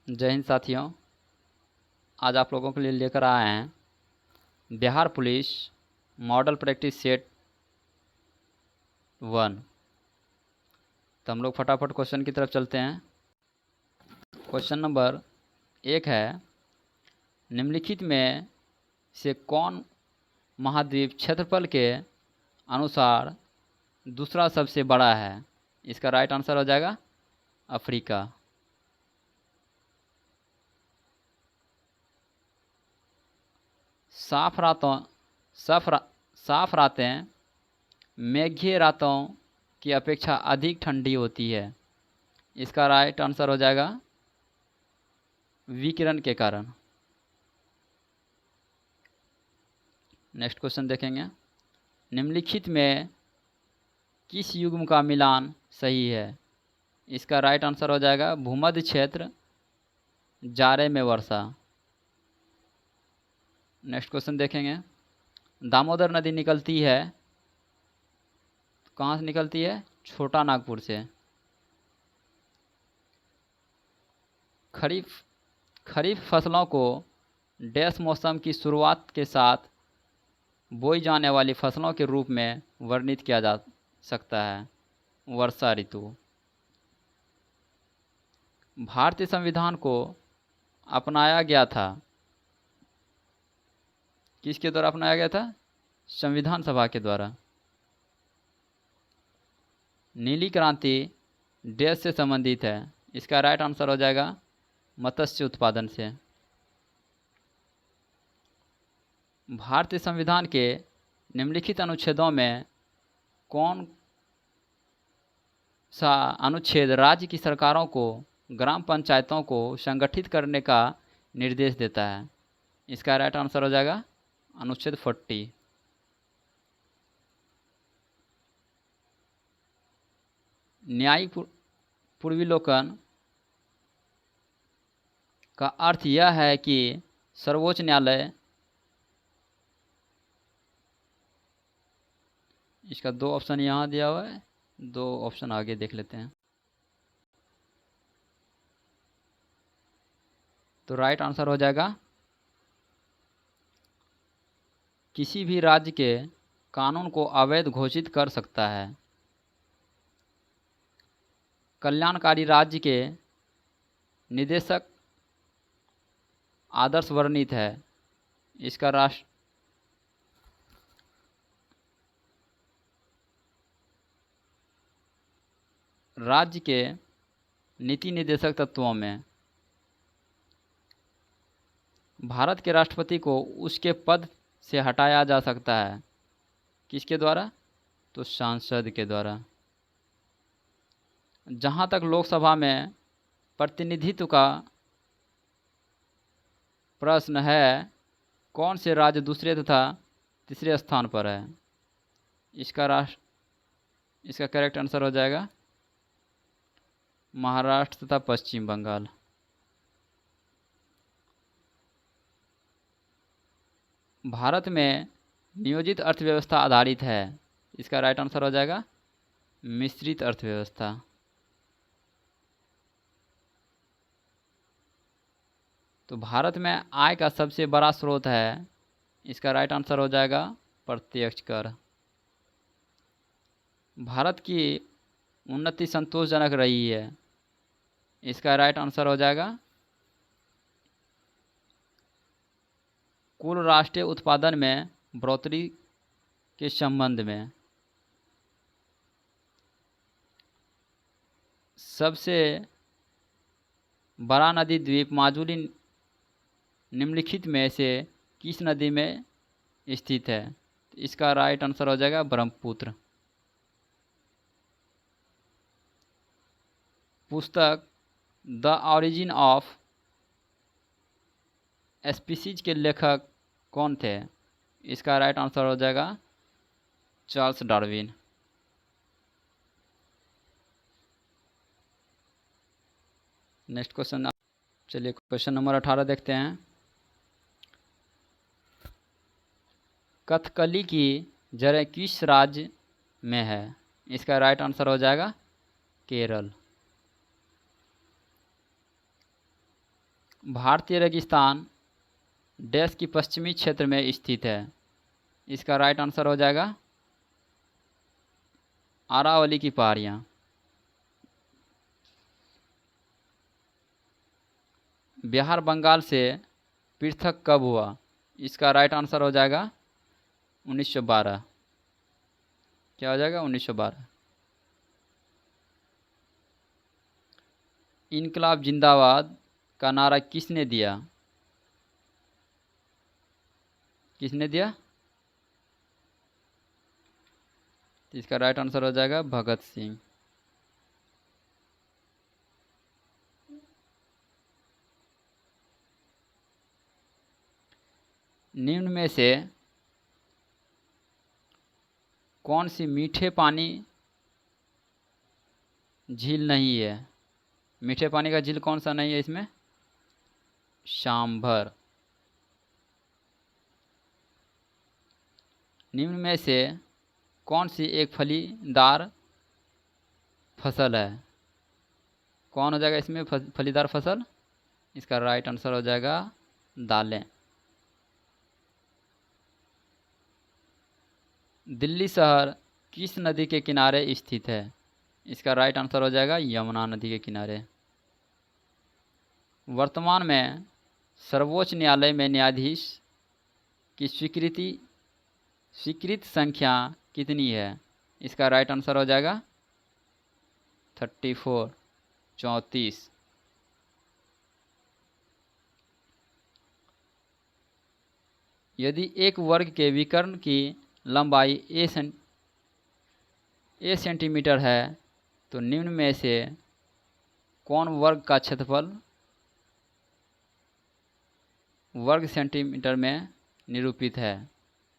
जय हिंद साथियों। आज आप लोगों के लिए लेकर आए हैं Bihar police model practice set 1। तो हम लोग फटाफट क्वेश्चन की तरफ चलते हैं। क्वेश्चन नंबर 1 है, निम्नलिखित में से कौन महाद्वीप क्षेत्रफल के अनुसार दूसरा सबसे बड़ा है? इसका राइट आंसर हो जाएगा अफ्रीका। साफ रातों साफ रातें मेघीय रातों की अपेक्षा अधिक ठंडी होती है। इसका राइट आंसर हो जाएगा विकिरण के कारण। नेक्स्ट क्वेश्चन देखेंगे, निम्नलिखित में किस युग्म का मिलान सही है? इसका राइट आंसर हो जाएगा भूमध्य क्षेत्र, जाड़े में वर्षा। नेक्स्ट क्वेश्चन देखेंगे, दामोदर नदी निकलती है, कहाँ से निकलती है? छोटा नागपुर से। खरीफ फसलों को डैश मौसम की शुरुआत के साथ बोई जाने वाली फसलों के रूप में वर्णित किया जा सकता है? वर्षा ऋतु। भारतीय संविधान को अपनाया गया था, किसके द्वारा अपनाया गया था? संविधान सभा के द्वारा। नीली क्रांति डैश से संबंधित है? इसका राइट आंसर हो जाएगा मत्स्य उत्पादन से। भारतीय संविधान के निम्नलिखित अनुच्छेदों में कौन सा अनुच्छेद राज्य की सरकारों को ग्राम पंचायतों को संगठित करने का निर्देश देता है? इसका राइट आंसर हो जाएगा अनुच्छेद 40। न्यायिक पूर्वावलोकन का अर्थ यह है कि सर्वोच्च न्यायालय, इसका 2 ऑप्शन यहाँ दिया हुआ है, 2 ऑप्शन आगे देख लेते हैं। तो राइट आंसर हो जाएगा किसी भी राज्य के कानून को अवैध घोषित कर सकता है। कल्याणकारी राज्य के निदेशक आदर्श वर्णित है। इसका राज्य के नीति निदेशक तत्वों में भारत के राष्ट्रपति को उसके पद से हटाया जा सकता है, किसके द्वारा? तो सांसद के द्वारा। जहां तक लोकसभा में प्रतिनिधित्व का प्रश्न है, कौन से राज्य दूसरे तथा तीसरे स्थान पर है? इसका करेक्ट आंसर हो जाएगा महाराष्ट्र तथा पश्चिम बंगाल। भारत में नियोजित अर्थव्यवस्था आधारित है। इसका राइट आंसर हो जाएगा मिश्रित अर्थव्यवस्था। तो भारत में आय का सबसे बड़ा स्रोत है, इसका राइट आंसर हो जाएगा प्रत्यक्ष कर। भारत की उन्नति संतोषजनक रही है, इसका राइट आंसर हो जाएगा कुल राष्ट्रीय उत्पादन में बढ़ोतरी के संबंध में। सबसे बड़ा नदी द्वीप माजुली निम्नलिखित में से किस नदी में स्थित है? इसका राइट आंसर हो जाएगा ब्रह्मपुत्र। पुस्तक द ऑरिजिन ऑफ स्पीसीज के लेखक कौन थे? इसका राइट आंसर हो जाएगा चार्ल्स डार्विन। नेक्स्ट क्वेश्चन, चलिए क्वेश्चन नंबर 18 देखते हैं। कथकली की जड़ें किस राज्य में है? इसका राइट आंसर हो जाएगा केरल। भारतीय रेगिस्तान देश की पश्चिमी क्षेत्र में स्थित है। इसका राइट आंसर हो जाएगा अरावली की पहाड़ियाँ। बिहार बंगाल से पृथक कब हुआ? इसका राइट आंसर हो जाएगा 1912। क्या हो जाएगा? 1912। इनकलाब जिंदाबाद का नारा किसने दिया? किसने दिया? तो इसका राइट आंसर हो जाएगा भगत सिंह। निम्न में से कौन सी मीठे पानी झील नहीं है? मीठे पानी का झील कौन सा नहीं है इसमें? सांभर। निम्न में से कौन सी एक फलीदार फसल है? कौन हो जाएगा इसमें फलीदार फसल? इसका राइट आंसर हो जाएगा दालें। दिल्ली शहर किस नदी के किनारे स्थित है? इसका राइट आंसर हो जाएगा यमुना नदी के किनारे। वर्तमान में सर्वोच्च न्यायालय में न्यायाधीश की स्वीकृत संख्या कितनी है? इसका राइट आंसर हो जाएगा 34, 34। यदि एक वर्ग के विकर्ण की लंबाई ए सेंटीमीटर है तो निम्न में से कौन वर्ग का क्षेत्रफल वर्ग सेंटीमीटर में निरूपित है?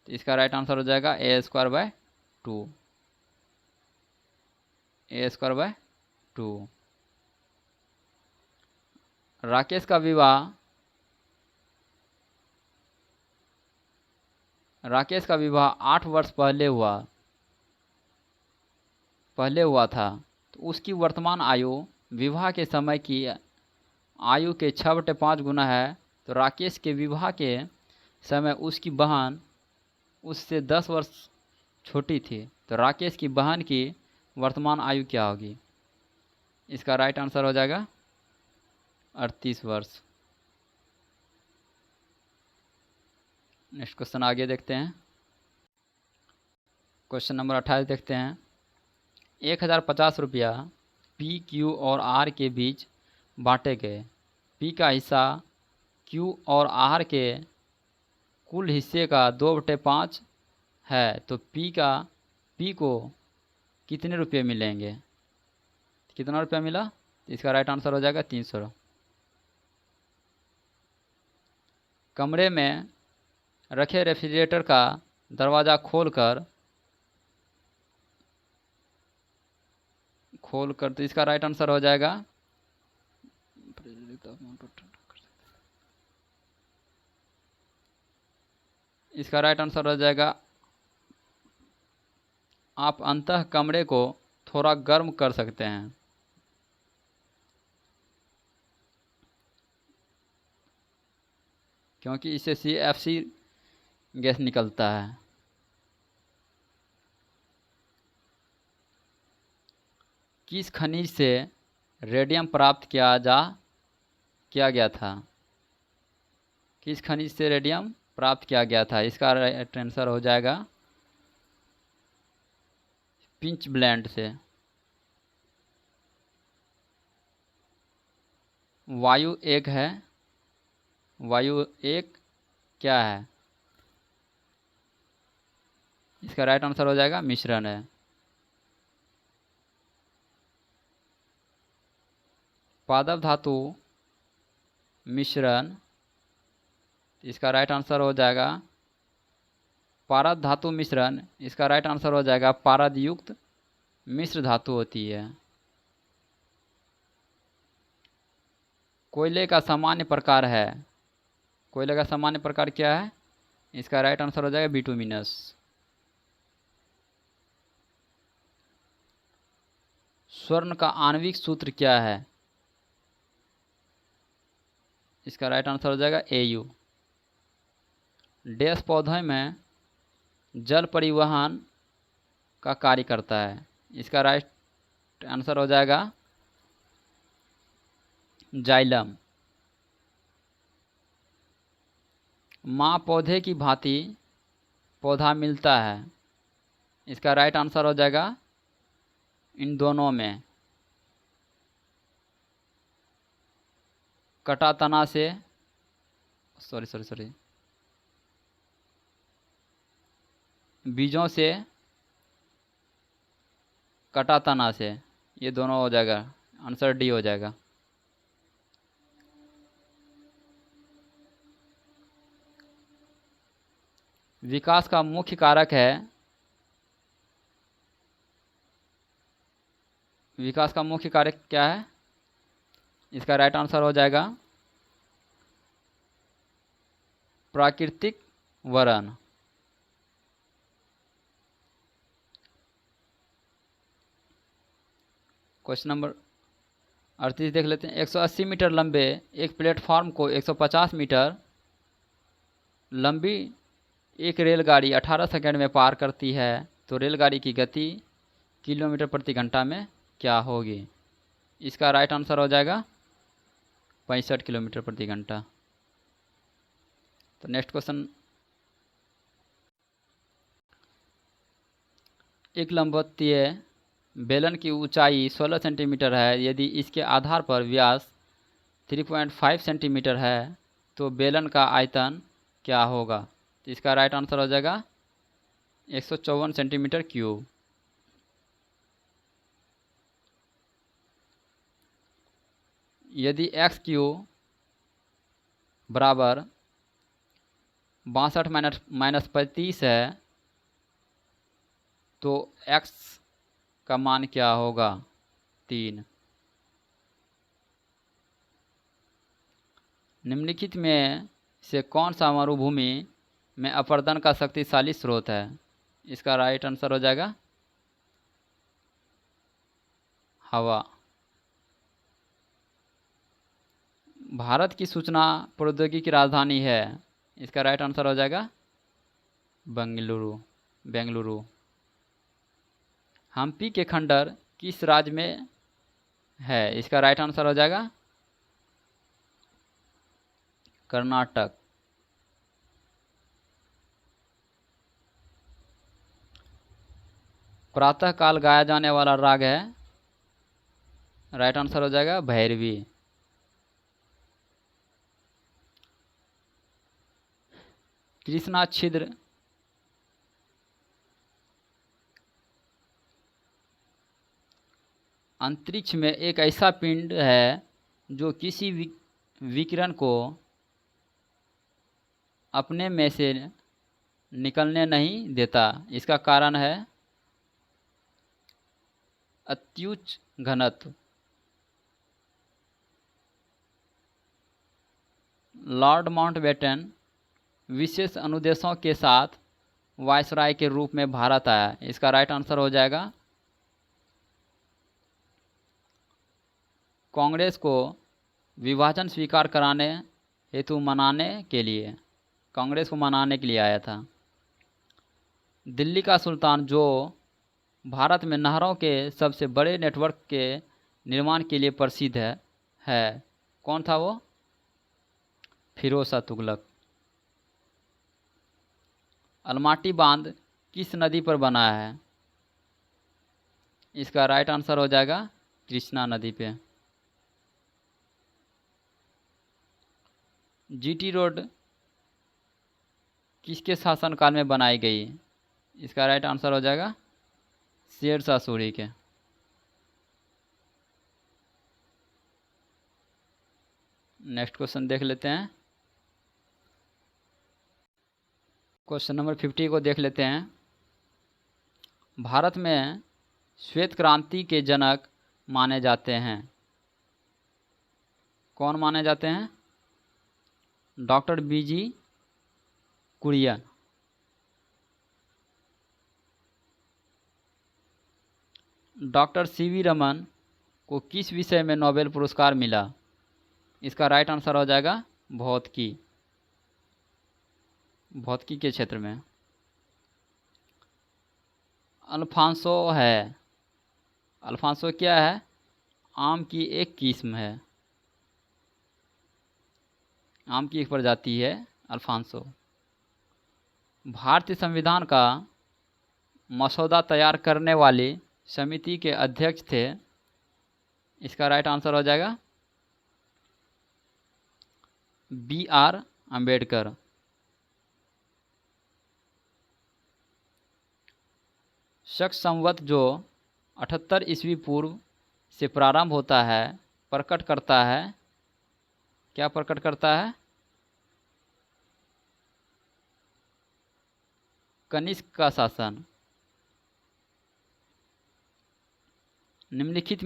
तो इसका राइट आंसर हो जाएगा a²/2। a²/2। राकेश का विवाह 8 वर्ष पहले हुआ था, तो उसकी वर्तमान आयु विवाह के समय की आयु के 6/5 गुना है। तो राकेश के विवाह के समय उसकी बहन उससे 10 वर्ष छोटी थी, तो राकेश की बहन की वर्तमान आयु क्या होगी? इसका राइट आंसर हो जाएगा 38 वर्ष। नेक्स्ट क्वेश्चन आगे देखते हैं। क्वेश्चन नंबर 28 देखते हैं। 1050 रुपया पी, क्यू और आर के बीच बांटे गए। पी का हिस्सा क्यू और आर के कुल हिस्से का 2/5 है, तो पी को कितने रुपये मिलेंगे? कितना रुपया मिला? तो इसका राइट आंसर हो जाएगा 300। कमरे में रखे रेफ्रिजरेटर का दरवाज़ा खोलकर तो इसका राइट आंसर हो जाएगा आप अंतः कमरे को थोड़ा गर्म कर सकते हैं। क्योंकि इससे CFC गैस निकलता है। किस खनिज से रेडियम प्राप्त किया गया था? किस खनिज से रेडियम प्राप्त किया गया था? इसका राइट आंसर हो जाएगा पिंच ब्लेंड से। वायु एक क्या है? इसका राइट आंसर हो जाएगा मिश्रण है। पादप धातु मिश्रण, इसका राइट आंसर हो जाएगा पारद धातु मिश्रण। इसका राइट आंसर हो जाएगा पारद युक्त मिश्र धातु होती है। कोयले का सामान्य प्रकार है। कोयले का सामान्य प्रकार क्या है? इसका राइट आंसर हो जाएगा बिटुमिनस। स्वर्ण का आणविक सूत्र क्या है? इसका राइट आंसर हो जाएगा AU। डैश पौधे में जल परिवहन का कार्य करता है। इसका राइट आंसर हो जाएगा जाइलम। माँ पौधे की भांति पौधा मिलता है। इसका राइट आंसर हो जाएगा इन दोनों में। कटा तना से सॉरी बीजों से, कटा तना से, ये दोनों हो जाएगा। आंसर डी हो जाएगा। विकास का मुख्य कारक है, विकास का मुख्य कारक क्या है? इसका राइट आंसर हो जाएगा प्राकृतिक वरण। क्वेश्चन नंबर 38 देख लेते हैं। 180 मीटर लंबे एक प्लेटफॉर्म को 150 मीटर लंबी एक रेलगाड़ी 18 सेकंड में पार करती है, तो रेलगाड़ी की गति किलोमीटर प्रति घंटा में क्या होगी? इसका राइट आंसर हो जाएगा 65 किलोमीटर प्रति घंटा। तो नेक्स्ट क्वेश्चन, एक लंबवतीय बेलन की ऊंचाई 16 सेंटीमीटर है। यदि इसके आधार पर व्यास 3.5 सेंटीमीटर है, तो बेलन का आयतन क्या होगा? तो इसका राइट आंसर हो जाएगा 154 सेंटीमीटर क्यूब। यदि x क्यूब बराबर 62 माइनस 35 है, तो x का मान क्या होगा? 3। निम्नलिखित में से कौन सा मरुभूमि में अपरदन का शक्तिशाली स्रोत है? इसका राइट आंसर हो जाएगा हवा। भारत की सूचना प्रौद्योगिकी की राजधानी है। इसका राइट आंसर हो जाएगा बेंगलुरु। हम्पी के खंडर किस राज्य में है? इसका राइट आंसर हो जाएगा कर्नाटक। प्रातः काल गाया जाने वाला राग है, राइट आंसर हो जाएगा भैरवी। कृष्णा छिद्र अंतरिक्ष में एक ऐसा पिंड है जो किसी विकिरण को अपने में से निकलने नहीं देता। इसका कारण है अत्युच्च घनत्व। लॉर्ड माउंटबेटन विशेष अनुदेशों के साथ वायसराय के रूप में भारत आया। इसका राइट आंसर हो जाएगा कांग्रेस को विभाजन स्वीकार कराने हेतु मनाने के लिए, कांग्रेस को मनाने के लिए आया था। दिल्ली का सुल्तान जो भारत में नहरों के सबसे बड़े नेटवर्क के निर्माण के लिए प्रसिद्ध है कौन था वो? फिरोज शाह तुगलक। अलमाटी बांध किस नदी पर बना है? इसका राइट आंसर हो जाएगा कृष्णा नदी पे। जीटी रोड किसके शासनकाल में बनाई गई? इसका राइट आंसर हो जाएगा शेरशाह सूरी के। नेक्स्ट क्वेश्चन देख लेते हैं। क्वेश्चन नंबर 50 को देख लेते हैं। भारत में श्वेत क्रांति के जनक माने जाते हैं, कौन माने जाते हैं? डॉक्टर बीजी कुरियन। डॉक्टर सीवी रमन को किस विषय में नोबेल पुरस्कार मिला? इसका राइट आंसर हो जाएगा भौतिकी, भौतिकी के क्षेत्र में। अल्फांसो है, अल्फांसो क्या है? आम की एक किस्म है, आम की एक प्रजाति है अल्फांसो। भारतीय संविधान का मसौदा तैयार करने वाली समिति के अध्यक्ष थे। इसका राइट आंसर हो जाएगा B.R. अम्बेडकर। शक संवत जो 78 ईस्वी पूर्व से प्रारंभ होता है, प्रकट करता है, क्या प्रकट करता है? कनिष्क का शासन। निम्नलिखित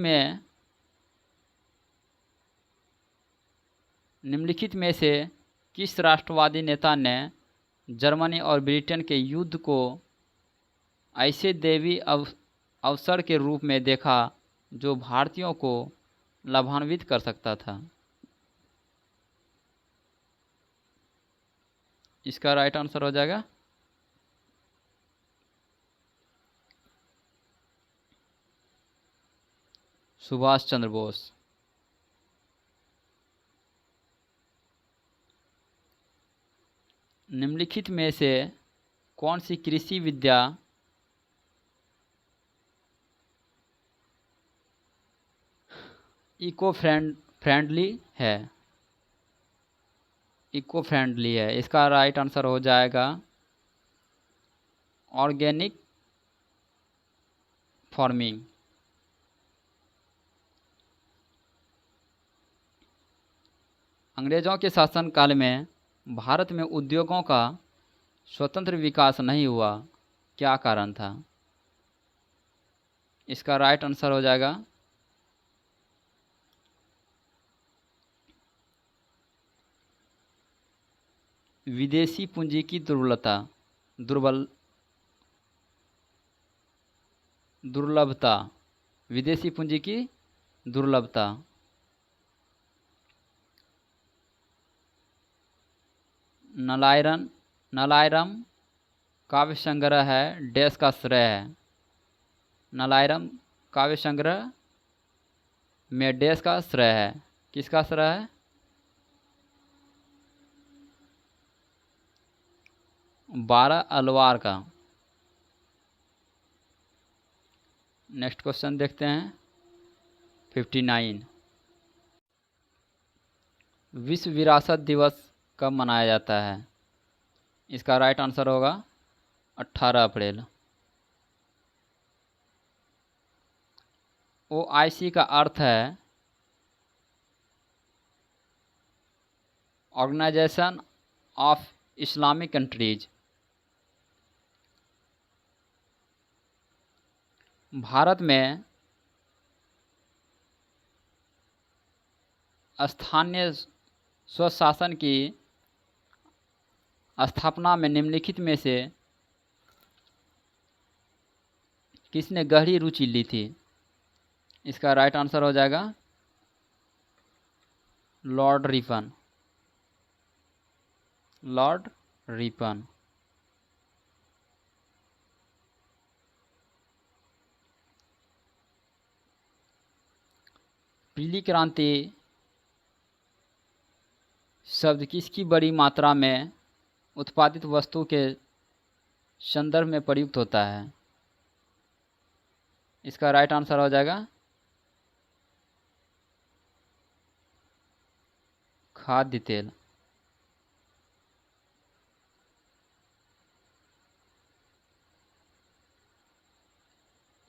में से किस राष्ट्रवादी नेता ने जर्मनी और ब्रिटेन के युद्ध को ऐसे दैवीय अवसर के रूप में देखा जो भारतीयों को लाभान्वित कर सकता था? इसका राइट आंसर हो जाएगा सुभाष चंद्र बोस। निम्नलिखित में से कौन सी कृषि विद्या इको फ्रेंडली है? इको फ्रेंडली है। इसका राइट आंसर हो जाएगा ऑर्गेनिक फार्मिंग। अंग्रेजों के शासनकाल में भारत में उद्योगों का स्वतंत्र विकास नहीं हुआ, क्या कारण था? इसका राइट आंसर हो जाएगा विदेशी पूंजी की दुर्लभता, विदेशी पूंजी की दुर्लभता। नलायरम काव्य संग्रह है, डैश का श्रेय है? नलायरम काव्य संग्रह में डैश का श्रेय है? किसका श्रेय है? बारह अलवार का। नेक्स्ट क्वेश्चन देखते हैं 59। विश्व विरासत दिवस कब मनाया जाता है? इसका राइट आंसर होगा 18 अप्रैल। OIC का अर्थ है Organisation of Islamic Countries. Bharat में स्थानीय स्वशासन की स्थापना में निम्नलिखित में से किसने गहरी रुचि ली थी? इसका राइट आंसर हो जाएगा लॉर्ड रिपन। Lord Ripon. पीली क्रांति शब्द किसकी बड़ी मात्रा में उत्पादित वस्तु के संदर्भ में प्रयुक्त होता है? इसका राइट आंसर हो जाएगा खाद्य तेल।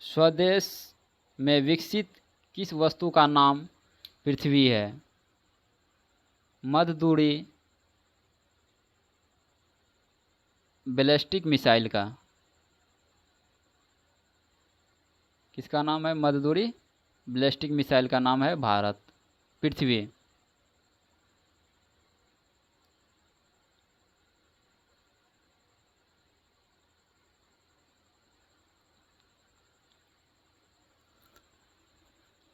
स्वदेश में विकसित किस वस्तु का नाम पृथ्वी है? मध्यदूरी बैलिस्टिक मिसाइल का किसका नाम है? मध्यदूरी बैलिस्टिक मिसाइल का नाम है भारत, पृथ्वी।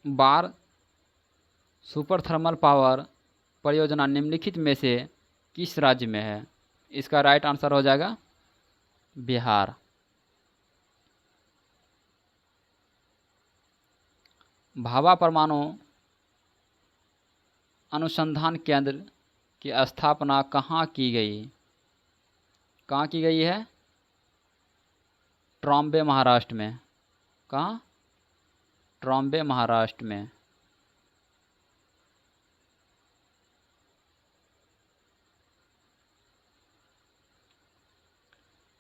बार सुपर थर्मल पावर परियोजना निम्नलिखित में से किस राज्य में है? इसका राइट आंसर हो जाएगा बिहार। भाभा परमाणु अनुसंधान केंद्र की स्थापना कहाँ की गई? कहाँ की गई है? ट्रॉम्बे महाराष्ट्र में। कहाँ? ट्रॉम्बे महाराष्ट्र में।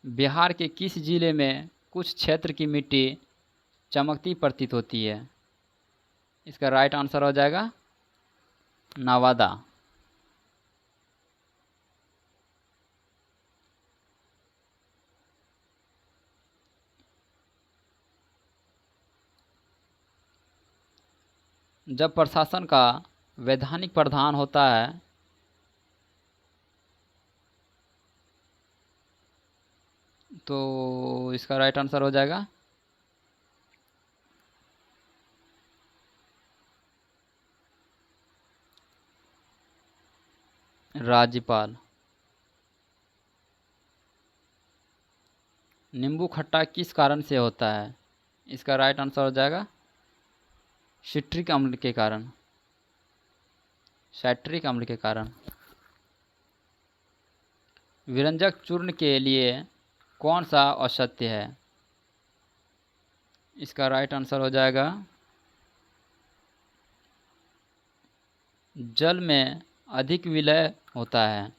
बिहार के किस जिले में कुछ क्षेत्र की मिट्टी चमकती प्रतीत होती है? इसका राइट आंसर हो जाएगा नवादा। जब प्रशासन का वैधानिक प्रधान होता है तो इसका राइट आंसर हो जाएगा राज्यपाल। नींबू खट्टा किस कारण से होता है? इसका राइट आंसर हो जाएगा सिट्रिक अम्ल के कारण। सैट्रिक अम्ल के कारण। विरंजक चूर्ण के लिए कौन सा औषधि है? इसका राइट आंसर हो जाएगा जल में अधिक विलय होता है।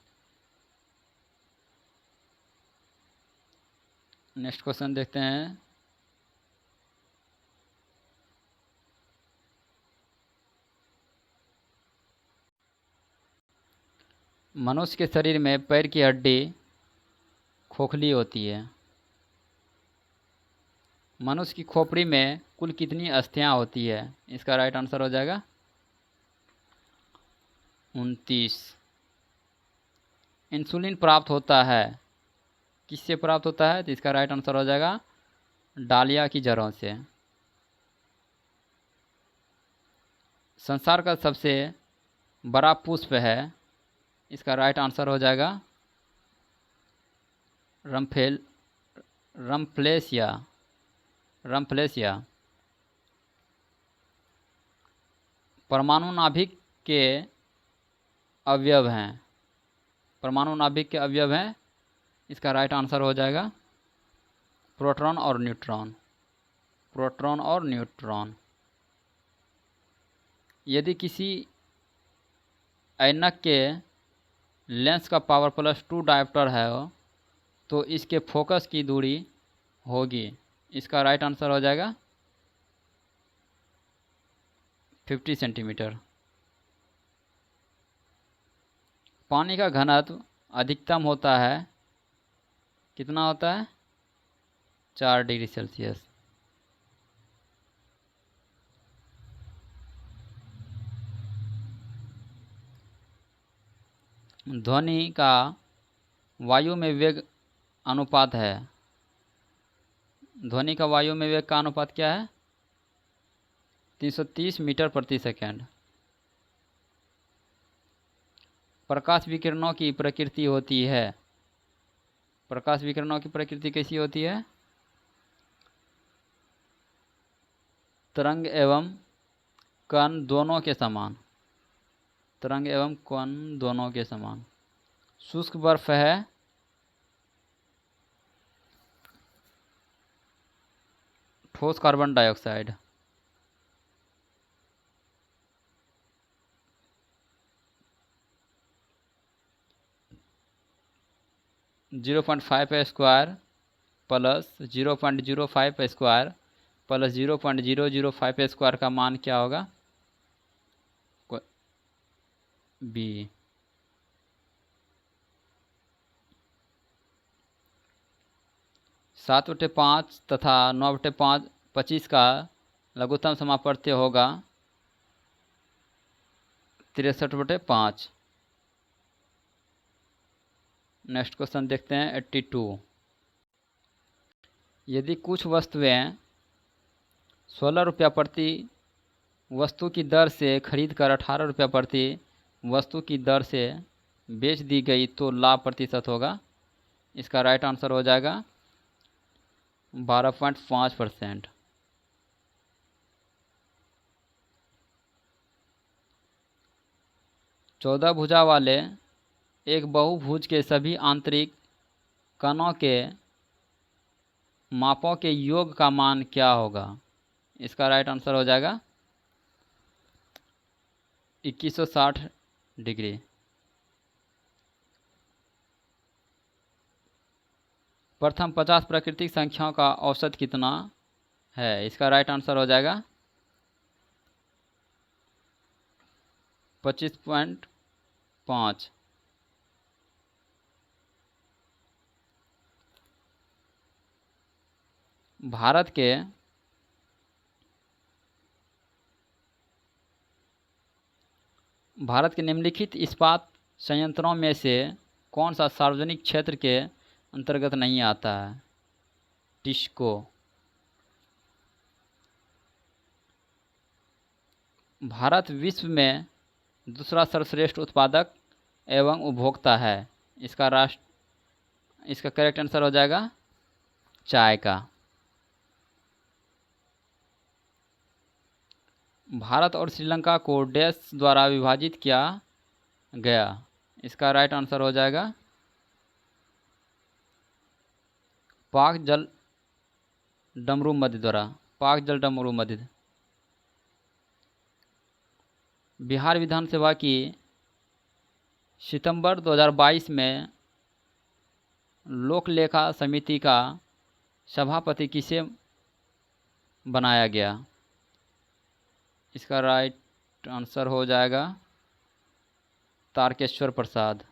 नेक्स्ट क्वेश्चन देखते हैं। मनुष्य के शरीर में पैर की हड्डी खोखली होती है। मनुष्य की खोपड़ी में कुल कितनी अस्थियां होती है? इसका राइट आंसर हो जाएगा 29। इंसुलिन प्राप्त होता है किससे प्राप्त होता है? तो इसका राइट आंसर हो जाएगा डालिया की जड़ों से। संसार का सबसे बड़ा पुष्प है। इसका राइट आंसर हो जाएगा रम्फलेसिया। परमाणु नाभिक के अवयव हैं। परमाणु नाभिक के अवयव हैं। इसका राइट आंसर हो जाएगा प्रोटॉन और न्यूट्रॉन। प्रोटॉन और न्यूट्रॉन। यदि किसी ऐनक के लेंस का पावर +2 डायोप्टर है तो इसके फोकस की दूरी होगी। इसका राइट आंसर हो जाएगा 50 सेंटीमीटर। पानी का घनत्व अधिकतम होता है कितना होता है? 4 डिग्री सेल्सियस। ध्वनि का वायु में वेग अनुपात है। ध्वनि का वायु में वेग का अनुपात क्या है? 330 मीटर प्रति सेकंड। प्रकाश विकिरणों की प्रकृति होती है। प्रकाश विकिरणों की प्रकृति कैसी होती है? तरंग एवं कण दोनों के समान। तरंग एवं कण दोनों के समान। शुष्क बर्फ है ठोस कार्बन डाइऑक्साइड। (0.5² प्लस 0.05² प्लस 0.005² का मान क्या होगा? बी। 7/5 तथा 9/5 25 का लघुत्तम समापवर्त्य होगा 63/5। नेक्स्ट क्वेश्चन देखते हैं 82। यदि कुछ वस्तुएं 16 रुपया प्रति वस्तु की दर से खरीद कर 18 रुपया प्रति वस्तु की दर से बेच दी गई तो लाभ प्रतिशत होगा। इसका राइट आंसर हो जाएगा 12.5%। चौदह भुजा वाले एक बहुभुज के सभी आंतरिक कणों के मापों के योग का मान क्या होगा। इसका राइट आंसर हो जाएगा 2160 डिग्री। प्रथम 50 प्राकृतिक संख्याओं का औसत कितना है। इसका राइट आंसर हो जाएगा 25.5। भारत के निम्नलिखित इस्पात संयंत्रों में से कौन सा सार्वजनिक क्षेत्र के अंतर्गत नहीं आता है। टिस्को। भारत विश्व में दूसरा सर्वश्रेष्ठ उत्पादक एवं उपभोक्ता है। इसका करेक्ट आंसर हो जाएगा चाय का। भारत और श्रीलंका को डैश द्वारा विभाजित किया गया। इसका राइट आंसर हो जाएगा पाक जल डमरू मध्य द्वारा। पाक जल डमरू मध्य। बिहार विधानसभा की सितंबर 2022 में लोक लेखा समिति का सभापति किसे बनाया गया। इसका राइट आंसर हो जाएगा तारकेश्वर प्रसाद।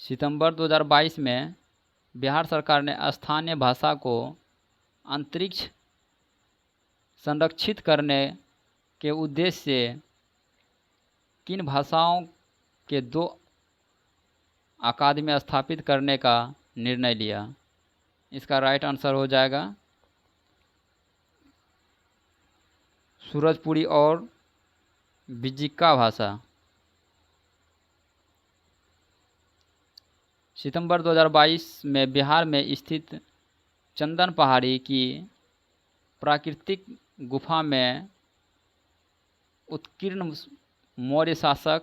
सितंबर 2022 में बिहार सरकार ने स्थानीय भाषा को अंतरिक्ष संरक्षित करने के उद्देश्य से किन भाषाओं के 2 अकादमी स्थापित करने का निर्णय लिया। इसका राइट आंसर हो जाएगा सूरजपुरी और बिजिक्का भाषा। सितंबर 2022 में बिहार में स्थित चंदन पहाड़ी की प्राकृतिक गुफा में उत्कीर्ण मौर्य शासक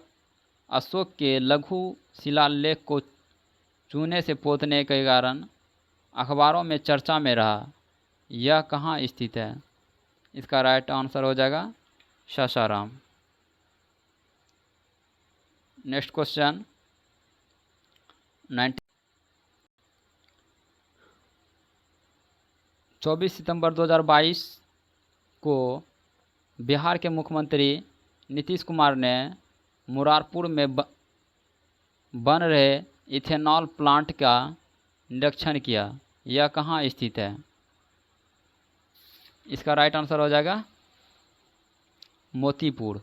अशोक के लघु शिलालेख को चूने से पोतने के कारण अखबारों में चर्चा में रहा। यह कहाँ स्थित है। इसका राइट आंसर हो जाएगा सासाराम। नेक्स्ट क्वेश्चन 24 सितंबर 2022 को बिहार के मुख्यमंत्री नीतीश कुमार ने मुरारपुर में बन रहे इथेनॉल प्लांट का निरीक्षण किया। यह कहाँ स्थित है। इसका राइट आंसर हो जाएगा मोतीपुर।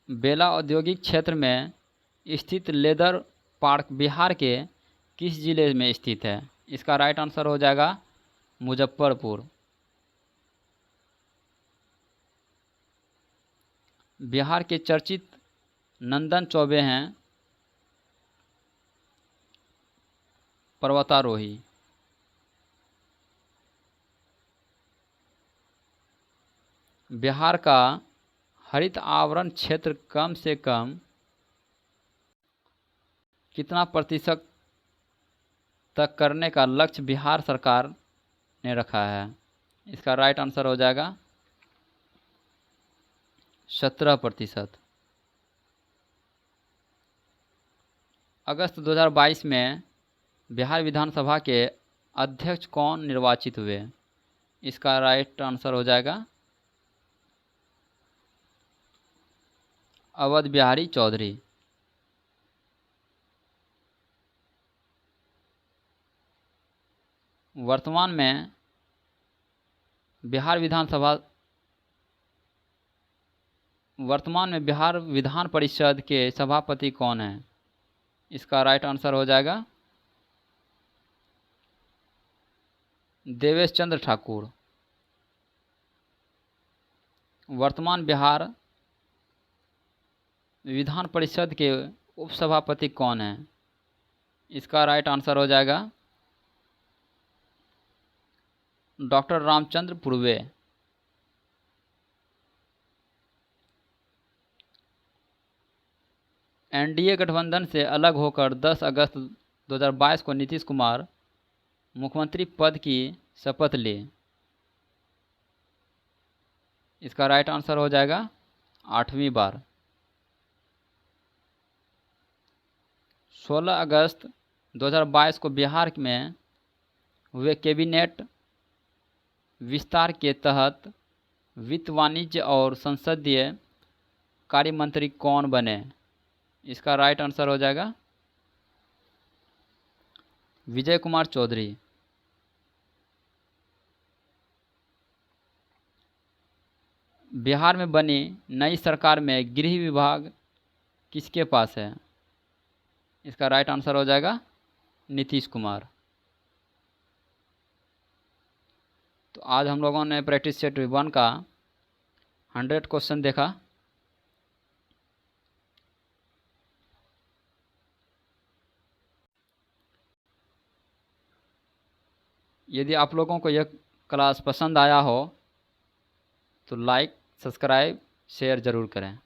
बेला औद्योगिक क्षेत्र में स्थित लेदर पार्क बिहार के किस जिले में स्थित है। इसका राइट आंसर हो जाएगा मुजफ्फरपुर। बिहार के चर्चित नंदन चौबे हैं पर्वतारोही। बिहार का हरित आवरण क्षेत्र कम से कम कितना प्रतिशत तक करने का लक्ष्य बिहार सरकार ने रखा है। इसका राइट आंसर हो जाएगा 17%। अगस्त 2022 में बिहार विधानसभा के अध्यक्ष कौन निर्वाचित हुए। इसका राइट आंसर हो जाएगा अवध बिहारी चौधरी। वर्तमान में बिहार विधानसभा वर्तमान में बिहार विधान परिषद के सभापति कौन हैं? इसका राइट आंसर हो जाएगा देवेश चंद्र ठाकुर। वर्तमान बिहार विधान परिषद के उपसभापति कौन हैं? इसका राइट आंसर हो जाएगा डॉक्टर रामचंद्र पूर्वे। एनडीए गठबंधन से अलग होकर 10 अगस्त 2022 को नीतीश कुमार मुख्यमंत्री पद की शपथ लिए। इसका राइट आंसर हो जाएगा 8वीं बार। 16 अगस्त 2022 को बिहार में हुए कैबिनेट विस्तार के तहत वित्त, वाणिज्य और संसदीय कार्य मंत्री कौन बने? इसका राइट आंसर हो जाएगा विजय कुमार चौधरी। बिहार में बनी नई सरकार में गृह विभाग किसके पास है? इसका राइट आंसर हो जाएगा नीतीश कुमार। तो आज हम लोगों ने प्रैक्टिस सेट 1 का 100 क्वेश्चन देखा। यदि आप लोगों को यह क्लास पसंद आया हो तो लाइक, सब्सक्राइब, शेयर ज़रूर करें।